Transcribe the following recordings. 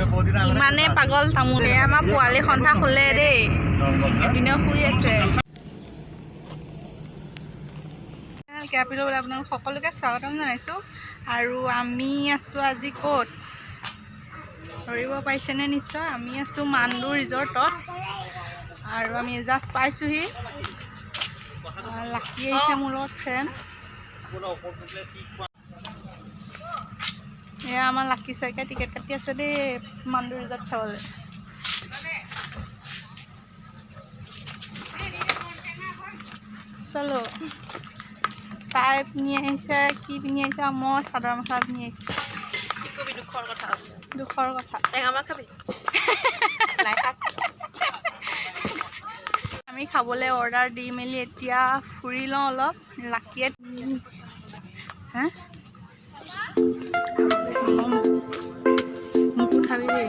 ইমানে পাগল তামোল আমাৰ পোৱালি সন্থা খোলে দেই এপিনেও শুই আছে আপোনালোক সকলোকে স্বাগতম জনাইছোঁ আৰু আমি আছোঁ আজি ক'ত ধৰিব পাৰিছেনে নিশ্চয় আমি আছোঁ মান্দু ৰিজৰ্টত আৰু আমি জাষ্ট পাইছোঁহি লাকি আহিছে মোৰ লগত ফ্ৰেণ্ড এয়া আমাৰ লাকি শইকীয়াই টিকেট কাটি আছে দেই মান্দু ৰিজৰ্ট চাবলৈ চলো তাই পিন্ধি আহিছে কি পিন্ধি আহিছে মই চাদৰ মেখেলা পিন্ধি আহিছোঁ কি কবি দুখৰ কথা টেঙামাৰ খাবি আমি খাবলৈ অৰ্ডাৰ দি মেলি এতিয়া ফুৰি লওঁ অলপ লাকিয়ে হা মোক উঠাবি দেই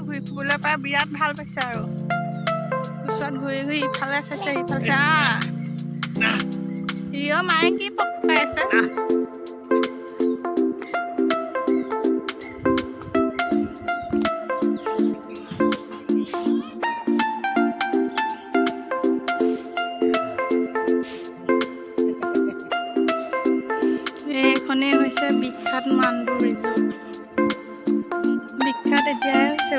ঘূৰিবলৈ পাই বিৰাট ভাল পাইছে আৰু ওচৰত ঘূৰি ঘূৰি ইফালে চাইছে সিফালে ৰিঅ মায়ে কি পকাই আছে এইখনেই হৈছে বিখ্যাত মান্দু ৰিজৰ্ট বিখ্যাত এতিয়াই হৈছে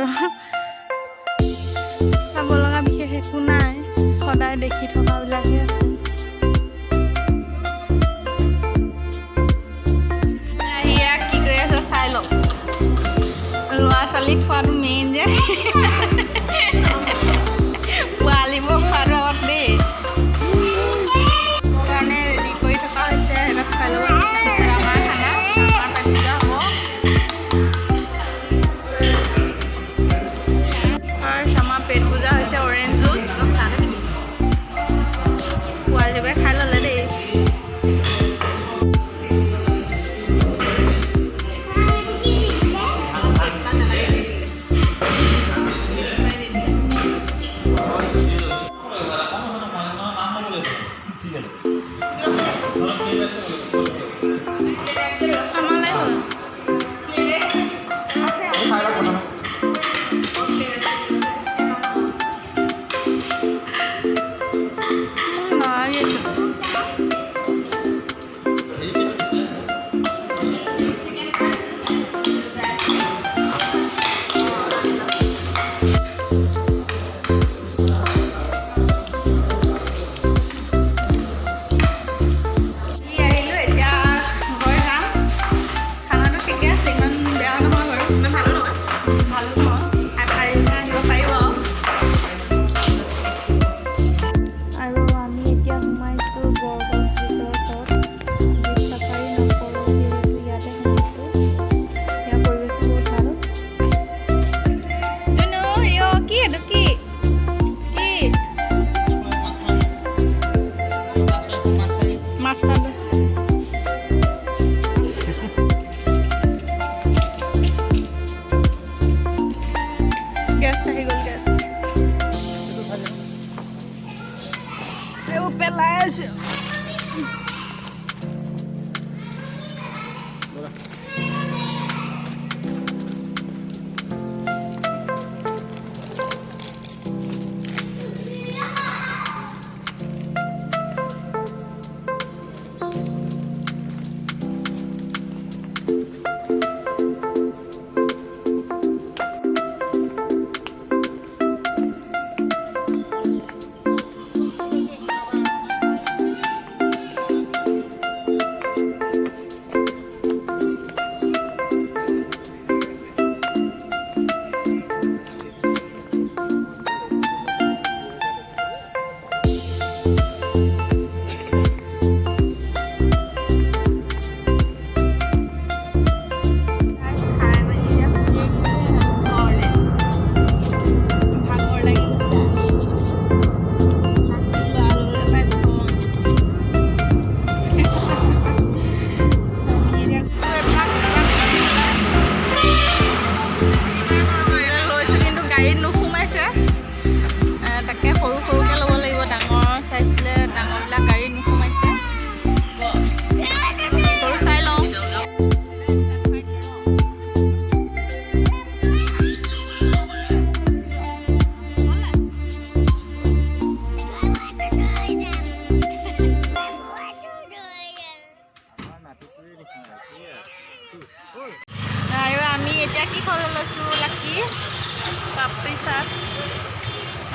চাব লগা বিশেষ একো নাই সদায় দেখি থকাবিলাকে আছে কি কৰি আছে চাই লওক ল'ৰা ছোৱালীক খোৱাটো মেইন যে পোৱালিবোৰ খোৱাটো আগত দেই মোৰ কাৰণে ৰেডি কৰি থকা হৈছে সিহঁতক খাই ল'ব আমাৰ খানা আমাৰ পাতিজা হ'ব পেট পূজা হৈছে অৰেঞ্জ জুচ পোৱালিবোৰে খাই ল'লে দেই আৰু আমি এতিয়া কি খাবলৈ লৈছোঁ লাকি পাপৰি চাট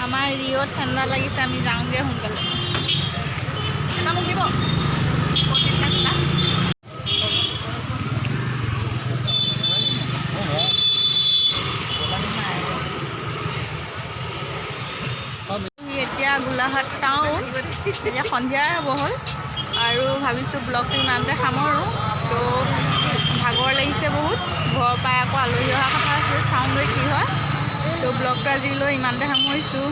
আমাৰ ৰিঅ'ত ঠাণ্ডা লাগিছে আমি যাওঁগৈ সোনকালে এটা মোক দিব এতিয়া গোলাঘাট টাউন এতিয়া সন্ধিয়াই হ'ব হ'ল আৰু ভাবিছোঁ ব্লগটো ইমানতে সামৰোঁ তো ভাগৰ লাগিছে বহুত ঘৰৰ পৰাই আকৌ আলহী অহা কথা আছে চাওঁগৈ কি হয় তো ব্লগটো আজিলৈ ইমানতে সামৰিছোঁ।